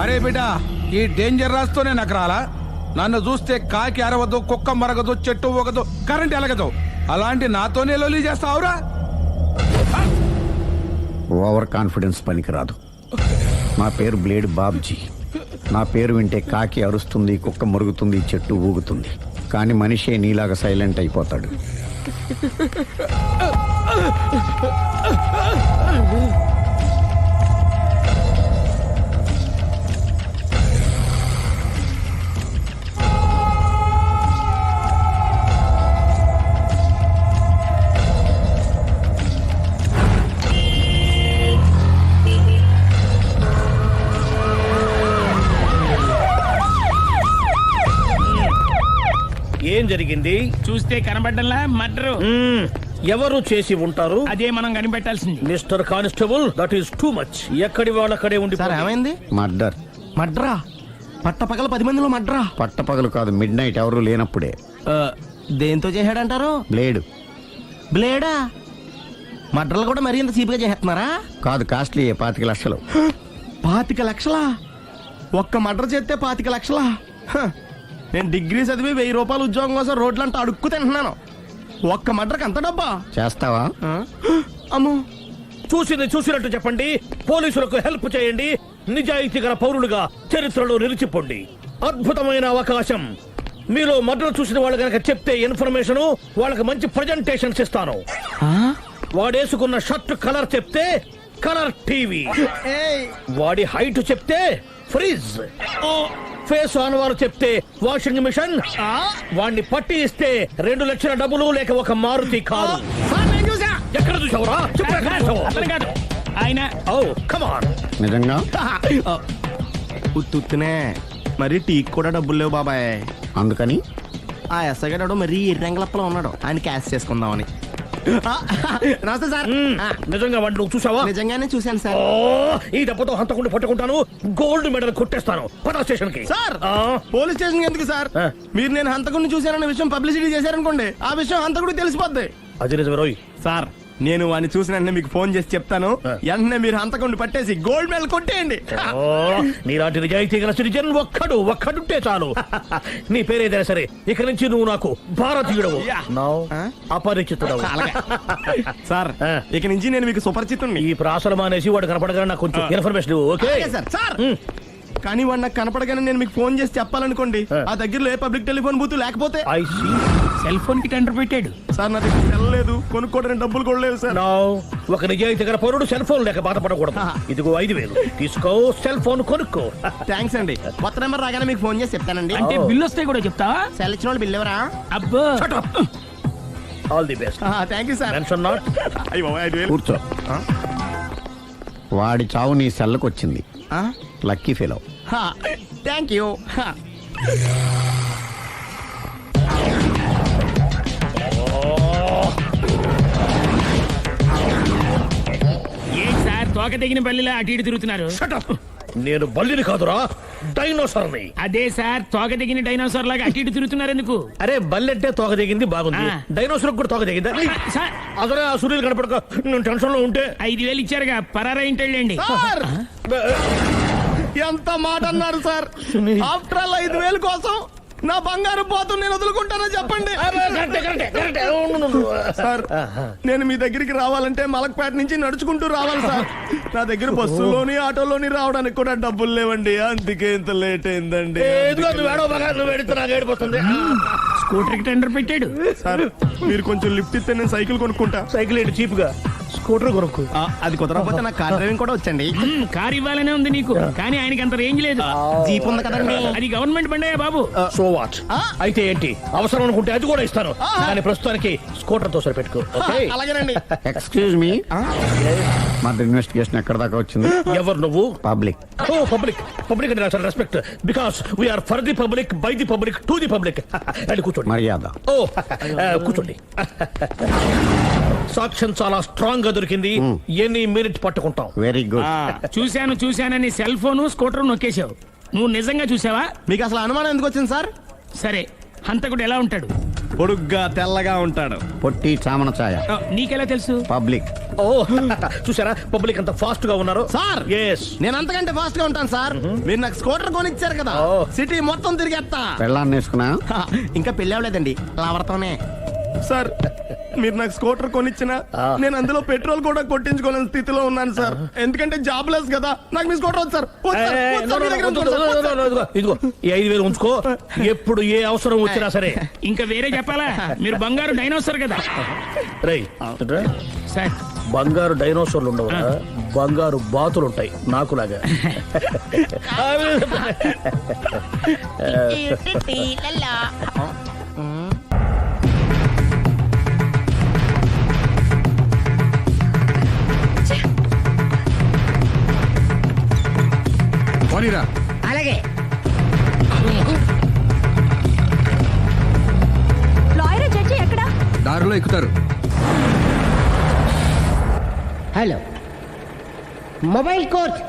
అరే బిడ్డ, ఈ డేంజర్ రాస్తూనే నాకు రాలా? నన్ను చూస్తే కాకి అరవదు, కుక్క మరగదు, చెట్టు ఊగదు, కరెంట్ ఎలగదు. అలాంటి నాతోనే లొలి చేస్తావురా? ఓవర్ కాన్ఫిడెన్స్ పనికిరాదు. నా పేరు బ్లేడ్ బాబ్జీ. నా పేరు వింటే కాకి అరుస్తుంది, కుక్క మురుగుతుంది, చెట్టు ఊగుతుంది. కానీ మనిషే నీలాగా సైలెంట్ అయిపోతాడు. ఏం జరిగింది? చూస్తే కనబడ్డంలా మర్డరు. ఎవరు చేసి ఉంటారు? అదే మనం కనిపెట్టాల్సింది. Mister constable, that is too much. ఎక్కడి వాళ్ళక్కడే ఉండి. సార్ ఏమైంది? మర్డర్. మడ్రా? పట్టపగల 10 మందిలో మడ్రా? పట్టపగలు కాదు, మిడ్ నైట్ ఎవరు లేనప్పుడే. దేంతో చేశాడంటారు? బ్లేడ్. బ్లేడా? మడ్రలు కూడా మరీ ఇంత చీప్గా చేస్తున్నారా? కాదు, కాస్ట్లీ 25 లక్షలు. 25 లక్షలా? ఒక్క మడ్ర చేస్తే 25 లక్షలా? నేను డిగ్రీ చదివి 1000 రూపాయలు ఉద్యోగం కోసం రోడ్లంతా అడుక్కు తింటున్నాను. ఒక్క మడ్రకు అంత డబ్బా? చేస్తావా? అమ్మో. చూసినట్టు చెప్పండి. పోలీసులకు హెల్ప్ చేయండి. నిజాయితీ గల పౌరులుగా చరిత్రలో నిలిచిపోండి. అద్భుతమైన అవకాశం. మీలో మర్డర్ చూసిన వాళ్ళు కనుక చెప్తే ఇన్ఫర్మేషన్, వాళ్ళకి మంచి ప్రజెంటేషన్స్ ఇస్తాను. వాడేసుకున్న షర్ట్ కలర్ చెప్తే కలర్ టీవీ, వాడి హైట్ చెప్తే ఫ్రిజ్, ఫేస్ ఆన్ వారు చెప్తే వాషింగ్ మిషన్, వాడిని పట్టి ఇస్తే 2 లక్షల డబ్బులు లేక ఒక మారుతి కారు. ఎక్కడ చూసావురా? ఆయన నిజంగా ఉత్తునే మరి టీకి కూడా డబ్బులు లేవు బాబాయ్. అందుకని ఆ ఎస్ఐ గారు మరీ ఎర్రంగలప్పలో ఉన్నాడు. ఆయన క్యాష్ చేసుకుందామని. నమస్తే సార్. నిజంగా వాడిని నువ్వు చూసావా? నిజంగానే చూశాను సార్. ఈ దెబ్బతో హంతకుండా పట్టుకుంటాను, గోల్డ్ మెడల్ కొట్టేస్తాను. పద స్టేషన్ కి. సార్, పోలీస్ స్టేషన్ ఎందుకు సార్? మీరు నేను హంతకుడిని చూశానన్న విషయం పబ్లిసిటీ చేశారనుకోండి, ఆ విషయం హంతకుడికి తెలిసిపోద్ది. అది నిజమే రోయ్. సార్, నేను వాడిని చూసిన వెంటనే మీకు ఫోన్ చేసి చెప్తాను. వెంటనే మీరు హంతకుడిని పట్టేసి గోల్డ్ మెడల్ కొట్టేయండి. నీలాంటి నిజాయితీ గల సిటిజన్ ఒక్కడుంటే చాలు. నీ పేరేదైనా సరే, ఇక నుంచి నువ్వు నాకు భారతీయుడవు, అపరిచితుడవు. సార్, ఇక నుంచి నేను మీకు సుపరిచితుడిని. ఈ ప్రాసలు మానేసి వాడు కనపడగానే నాకు కొంచెం ఇన్ఫర్మేషన్. Okay sir. సార్, కానీ వాడు నాకు కనపడగానే నేను మీకు ఫోన్ చేసి చెప్పాలనుకోండి, ఆ దగ్గరలో ఏ పబ్లిక్ టెలిఫోన్ బూత్ లేకపోతే. సెల్ ఫోన్ కి టెండర్ పెట్టాడు సార్. నా దగ్గర సెల్ లేదు, కొనుక్కోవడానికి డబ్బులు కూడా లేవు సార్. ఒక నిజాయితీ గల పౌరుడు సెల్ ఫోన్ లేక బాధపడకూడదు. ఇదిగో 5000 తీసుకో, సెల్ ఫోన్ కొనుక్కో. థ్యాంక్స్ అండి. కొత్త నెంబర్ రాగానే మీకు ఫోన్ చేసి చెప్తానండి. అంటే బిల్లు వస్తే కూడా చెప్తావా? సెల్ ఇచ్చిన వాళ్ళు బిల్ ఎవరా? అబ్బో. All the best. Thank you sir. Mention not. కూర్చో. వాడి చావు నీ సెల్లకు వచ్చింది. Lucky fellow. Thank you. ఏం సార్, తోక తెగిన బల్లిలా అటు ఇటు తిరుగుతున్నారు? నేను బల్లిని కాదురా, డైనోసార్ని. అదే సార్, తోక తెగిన డైనోసార్ లాగా అటు ఇటు తిరుగుతున్నారు ఎందుకు? అరే, బల్లెంటే తోక దిగింది బాగుంది, డైనోసార్ కూడా తోక దిగిందా? సార్, అసలే ఆ సూర్యులు కనపడక నేను టెన్షన్ లో ఉంటే 5000 ఇచ్చారుగా, పరారా ఇంటండి. ఎంత మాట అన్నారు సార్? ఆఫ్టర్ ఆల్ 5000 కోసం నా బంగారు పోతు నేను వదులుకుంటానని చెప్పండి సార్. నేను మీ దగ్గరికి రావాలంటే మలక్పేట నుంచి నడుచుకుంటూ రావాలి సార్. నా దగ్గర బస్సులోని ఆటోలోని రావడానికి కూడా డబ్బులు లేవండి, అందుకే ఇంత లేట్ అయిందండి. స్కూటర్ కి టెండర్ పెట్టాడు సార్. మీరు కొంచెం లిఫ్ట్ ఇస్తే నేను సైకిల్ కొనుక్కుంటా. సైకిల్ ఏంటి చీప్ గా, స్కూటర్ కొనుక్కు. అది కుదరకపోతే నాకు కార్ డ్రైవింగ్ కూడా వచ్చండి. కార్ ఇవ్వాలనే ఉంది నీకు, కానీ ఆయనకి అంత రేంజ్ లేదు. జీప్ ఉంది కదండి. అది గవర్నమెంట్ బండయా బాబు. So what? అయితే ఏంటి, అవసరం అనుకుంటే అది కూడా ఇస్తాను, కానీ ప్రస్తుతానికి స్కూటర్ తో సరిపెట్టుకో. అలాగేనండి. ఎక్స్క్యూజ్ మీ, మా ఇన్వెస్టిగేషన్ ఎక్కడ దాకా వచ్చింది? ఎవరు నువ్వు? పబ్లిక్. ఓ పబ్లిక్. పబ్లిక్ అంటే నాకు respect, because we are for the public, by the public, to the public. అది కూర్చోండి. మర్యాద. ఓ కూర్చోండి. సాక్ష్యం చాలా స్ట్రాంగ్ గా దొరికింది, ఎన్ని మినిట్ పట్టుకుంటాం. Very good. చూశానని సెల్ ఫోన్ స్కూటర్ నొక్కేశావు. నువ్వు నిజంగా చూసావా? మీకు అసలు అనుమానం ఎందుకు వచ్చింది సార్? సరే, హంతకుడు ఎలా ఉంటాడు? పొడుగ్గా తెల్లగా ఉంటాడు. పొట్టి చామన ఛాయ. నీకెలా తెలుసు? పబ్లిక్. ఓ చూసారా పబ్లిక్ అంత ఫాస్ట్ గా ఉన్నారు. సార్ ఎస్ నేను అంతకంటే ఫాస్ట్ గా ఉంటాను సార్. మీరు నాకు స్కూటర్ కొనిచ్చారు కదా, ఓ. సిటీ మొత్తం తిరిగేస్తా. పెళ్ళాన్ని వేసుకున్నా. ఇంకా పెళ్లి అవ్వలేదండి, లావడతానే. సార్ మీరు నాకు స్కూటర్ కొనిచ్చిన నేను అందులో పెట్రోల్ కూడా కొట్టించుకోలేని స్థితిలో ఉన్నాను సార్. ఎందుకంటే జాబ్ లెస్ కదా. నాకు మీ స్కూటర్ వద్దు సార్. వద్దు సార్. వద్దు సార్. మీ దగ్గర ఉంచుకోండి సార్. వద్దు సార్. ఇదిగో ఈ 5,000 ఉంచుకో. ఎప్పుడు ఏ అవసరం వచ్చినా సరే. ఇంకా వేరే చెప్పాలా? మీరు బంగారు డైనోసార్ కదా. రేయ్ సార్ బంగారు డైనోసార్లు ఉండవు, బంగారు బాతులు ఉంటాయి నాకులాగా. పోనీరా. అలాగే లాయర్ జడ్జి ఎక్కడ? దారిలో ఎక్కుతారు. Hello mobile coach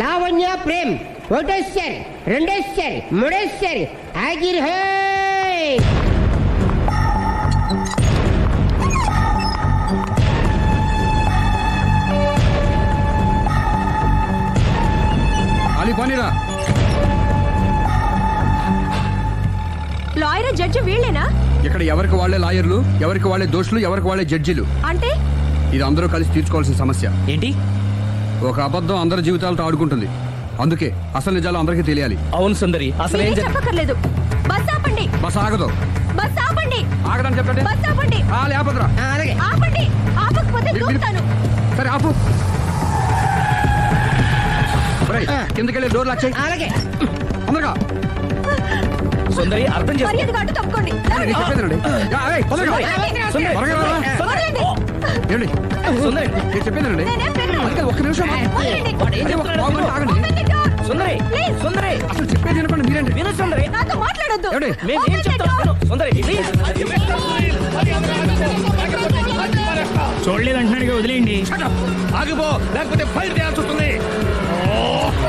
Lavanya Prem ఒకటోసారి రెండోసారి మూడోసారి హాజిర్ హై. అలీ పోనీరా. లాయర్ జడ్జి వీళ్ళేనా? ఇక్కడ ఎవరికి వాళ్ళే లాయర్లు, ఎవరికి వాళ్ళే దోషులు, ఎవరికి వాళ్ళే జడ్జిలు. అంటే ఇది అందరూ కలిసి తీర్చుకోవాల్సిన సమస్య. ఏంటి? ఒక అబద్ధం అందరి జీవితాలతో ఆడుకుంటుంది. అందుకే అసలు నిజాలు అందరికీ తెలియాలి. అవును సుందరి, అసలు ఏం మీరేం చెప్పక్కర్లేదు. బస్ ఆపండి. బస్ ఆగదు. బస్ ఆపండి. ఆగదని చెప్పండి. బస్ ఆపండి. లేపదురా. అలాగే ఆపండి. ఆపకపోతే దూకుతాను. సరే ఆపు. ఒరేయ్, కిందకెళ్ళి డోర్ లాక్ చేయి. అలాగే తొందరగా. సుందరి అర్థం చేసుకో. మర్యాదగా అడ్డు తప్పుకోండి. నేను చెప్పేదేనండి. తొందరగా. సుందరి, త్వరగా రారా. వదలండి. ఏమండి? సుందరి, నేను చెప్పేదేనండి. నేనేం పెట్టను. అందుకే ఒక్క నిమిషం. వదలండి. అదే ఒక పావుగంట ఆగండి. Open the door. Sundari, Please. సుందరి, అసలు చెప్పేది వినపండి మీరేంటి? విను సుందరి. నాతో మాట్లాడొద్దు. ఏమండి? మేము ఏం Open the చెప్తాం door. విను. సుందరి ప్లీజ్. చూడలేదంటున్నాడుగా, వదిలేయండి. ఆగిపో, లేకపోతే ఫైర్ చేయాల్సి వస్తుంది.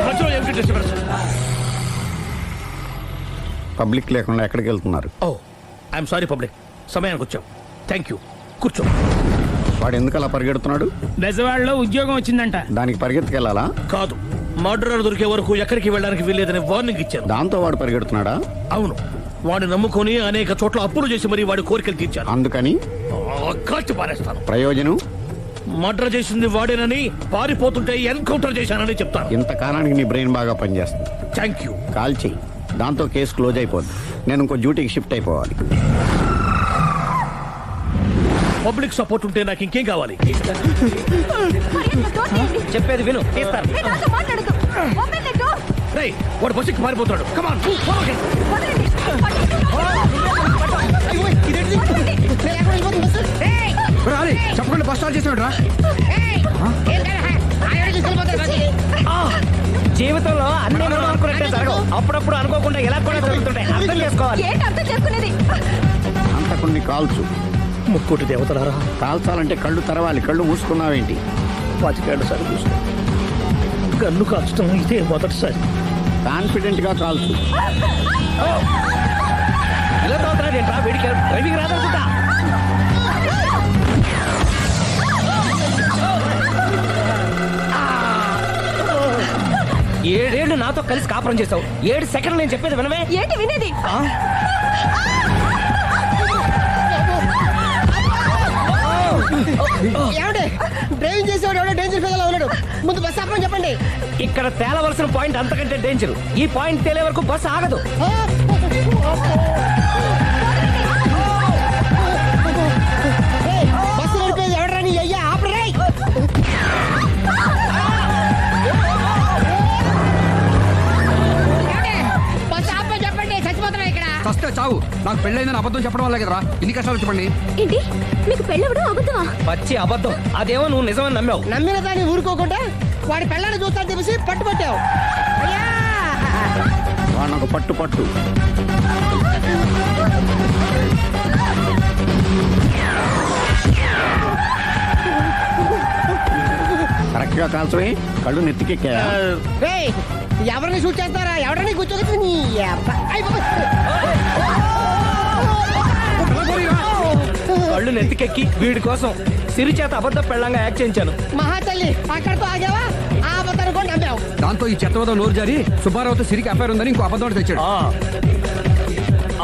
మధ్యలో ఏమిటి డిస్టర్బెన్స్? పబ్లిక్ లేకుండా ఎక్కడికి వెళ్తున్నారు? ఓ ఐఎమ్ సారీ పబ్లిక్, సమయానికి వచ్చాం. Thank you. కూర్చో. వాడు ఎందుకు అలా పరిగెడుతున్నాడు? బెజవాడలో ఉద్యోగం వచ్చిందంట. దానికి పరిగెత్తుకెళ్ళాలా? కాదు, మర్డరర్ దొరికే వరకు ఎక్కడికి వెళ్ళడానికి వీల్లేదని వార్నింగ్ ఇచ్చాను. దాంతో వాడు పరిగెడుతున్నాడా? అవును, వాడిని నమ్ముకొని అనేక చోట్ల అప్పులు చేసి మరి వాడి కోరికలు తీర్చాను. అందుకని కాల్చి పారేస్తాను. ప్రయోజనం? మర్డర్ చేసింది వాడేనని, పారిపోతుంటే ఎన్కౌంటర్ చేశానని చెప్తాను. ఇంతకాలానికి నీ బ్రెయిన్ బాగా పనిచేస్తుంది. Thank you. కాల్ చెయ్యి, దాంతో కేసు క్లోజ్ అయిపోద్ది. నేను ఇంకో డ్యూటీకి షిఫ్ట్ అయిపోవాలి. పబ్లిక్ సపోర్ట్ ఉంటే నాకు ఇంకేం కావాలి? మర్యాదగా door తీయండి. చెప్పేది విను. తీస్తారు. మీరు నాతో మాట్లాడొద్దు. Open the door. రేయ్, వాడు బస్సుకి పారిపోతాడు. కమాన్. వదలండి. ఒరేయ్, అలీ, చెప్పకుండా బస్ స్టార్ట్ చేసాడు రా. జీవితంలో అన్ని మనం అనుకున్నట్టే జరగవు. అప్పుడప్పుడు అనుకోకుండా ఇలా కూడా జరుగుతుంటాయి. అర్థం చేసుకోవాలి. ఏంటి అర్థం చేసుకునేది? అంతకుని కాల్చు. ముక్కోటి దేవతలారా, కాల్చాలంటే కళ్ళు తెరవాలి. కళ్ళు మూసుకున్నావేంటి? 25 సార్లు చూసుకో. గన్ను కాల్చడం ఇదే మొదటిసారి. కాన్ఫిడెంట్ గా కాల్చు. ఇలా తోతున్నాడు ఏంట్రా? వీడికి డ్రైవింగ్ రాదనుకుంటా. ఏడేళ్లు నాతో కలిసి కాపురం చేస్తావు. 7 సెకండ్లు నేను చెప్పేది వినవే. ఏంటి వినేది? ఏమండి డ్రైవింగ్ చేసేవాడు ఎవడో డేంజర్ ఫీల్ ఉన్నాడు. ముందు బస్ ఆపమని చెప్పండి. ఇక్కడ తేలవలసిన పాయింట్ అంతకంటే డేంజర్. ఈ పాయింట్ తేలే వరకు బస్సు ఆగదు. బస్సు నడిపేది ఎవడరా నీ అయ్యా? ఆపరే. బస్సు ఆపమని చెప్పండి. చచ్చిపోతున్నా ఇక్కడ. చస్తే చావు. నాకు పెళ్ళైందని అబద్ధం చెప్పడం వల్ల కదరా ఇన్ని కష్టాలు చెప్పండి. ఏంటి మీకు పెళ్ళవడం అబద్ధమా? పచ్చి అబద్ధం. అదేమో నువ్వు నిజమని నమ్మావు. నమ్మిన దాన్ని ఊరుకోకుండా వాడి పిల్లని చూస్తాను చెప్పేసి పట్టుబట్టావు. అయ్యా వాడిని ఒక పట్టు పట్టు. కరెక్ట్ గా కాల్చవే. కళ్ళు నెత్తికెక్కా. రేయ్, ఎవరిని షూట్ చేస్తారా? ఎవరిని కూర్చోగచ్చు నీ అబ్బా. అయ్ బాబోయ్. కళ్ళు నెత్తికెక్కి వీడి కోసం సిరి చేత అబద్ధ పెళ్ళంగా యాక్ట్ చేయించాను. మహాతల్లి అక్కడితో ఆగావా? ఆ అబద్ధాన్ని కూడా నమ్మావు. దాంతో ఈ చెత్తవద నోరు జారి సుబ్బారావుతో సిరికి అఫైర్ ఉందని ఇంకో అబద్ధం తెచ్చాడు.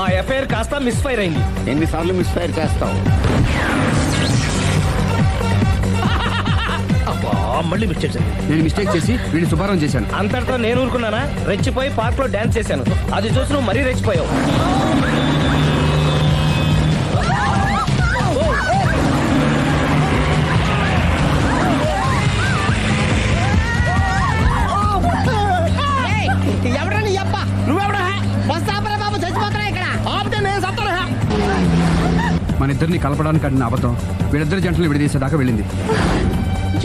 ఆ ఎఫ్ఐఆర్ కాస్త మిస్ఫైర్ అయింది. ఎన్నిసార్లు మిస్ఫైర్ చేస్తావు? మళ్ళీ మిస్టేక్ జరిగింది. నేను మిస్టేక్ చేసి వీడిని సుబ్బారావు చేశాను. అంతటితో నేను ఊరుకున్నానా? రెచ్చిపోయి పార్క్ లో డాన్స్ చేశాను. అది చూసి నువ్వు మరీ రెచ్చిపోయావు. ఏయ్, ఎవరా నీ అప్ప? నువ్వెవడా? బస్ ఆపరా బాబు, చచ్చిపోతారా ఇక్కడ. ఆపితే నేను సత్తారా? మన ఇద్దరిని కలపడానికి ఆడిన అబద్ధం వీళ్ళిద్దరి జంటలు విడదీసేదాకా వెళ్ళింది.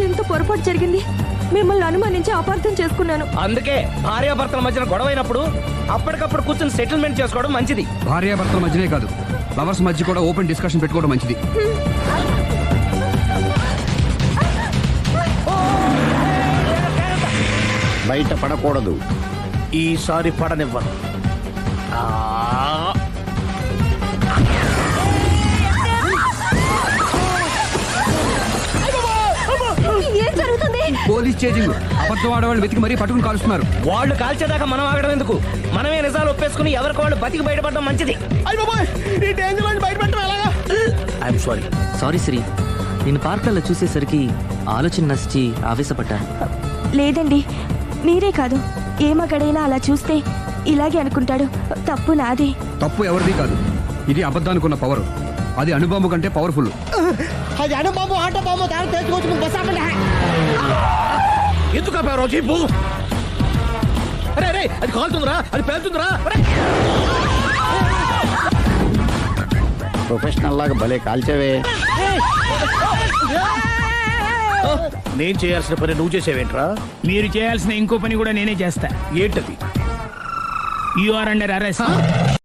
ఎంత పొరపాటు జరిగింది. మిమ్మల్ని అనుమానించి అపార్థం చేసుకున్నాను. అందుకే భార్యాభర్తల మధ్యన గొడవైనప్పుడు అప్పటికప్పుడు కూర్చొని సెటిల్మెంట్ చేసుకోవడం మంచిది. భార్యాభర్తల మధ్యనే కాదు, లవర్స్ మధ్య కూడా ఓపెన్ డిస్కషన్ పెట్టుకోవడం మంచిది. బయట పడకూడదు. ఈసారి పడనివ్వను. ఏం జరుగుతుంది? Police chasing. అబద్ధం ఆడవాళ్ళు వెతికి మరీ పట్టుకుని కాలుస్తున్నారు. వాళ్ళు కాల్చేదాకా మనం ఆగడం ఎందుకు? మనమే నిజాలు ఒప్పేసుకుని ఎవరికి వాళ్ళు బతికి బయటపడడం మంచిది. అయ్య బాబాయ్, ఈ డేంజర్ నుంచి బయటపెట్టడం ఎలాగా? I'm sorry. సారీ శ్రీ, నేను పార్కల్లో చూసేసరికి ఆలోచన నచ్చి ఆవేశపడ్డాను. లేదండి, మీరే కాదు, ఏ మగాడైనా అలా చూస్తే ఇలాగే అనుకుంటాడు. తప్పు నాదే. తప్పు ఎవరిది కాదు. ఇది అబద్ధానికి ఉన్న పవర్. అది అణుబాంబు కంటే పవర్ఫుల్. అది అను బాబు, ఆటో బాబు, దాన్ని తెచ్చుకోవచ్చు. బస్ ఆపండి. ఎందుకు ఆపావు జీపు? అరే అరే, అది కాలుతుందిరా, అది పేలుతుందిరా. ప్రొఫెషనల్ లాగా భలే కాల్చేవే. నేను చేయాల్సిన పని నువ్వు చేసేవేంట్రా? మీరు చేయాల్సిన ఇంకో పని కూడా నేనే చేస్తా. ఏంటది? You are under arrest.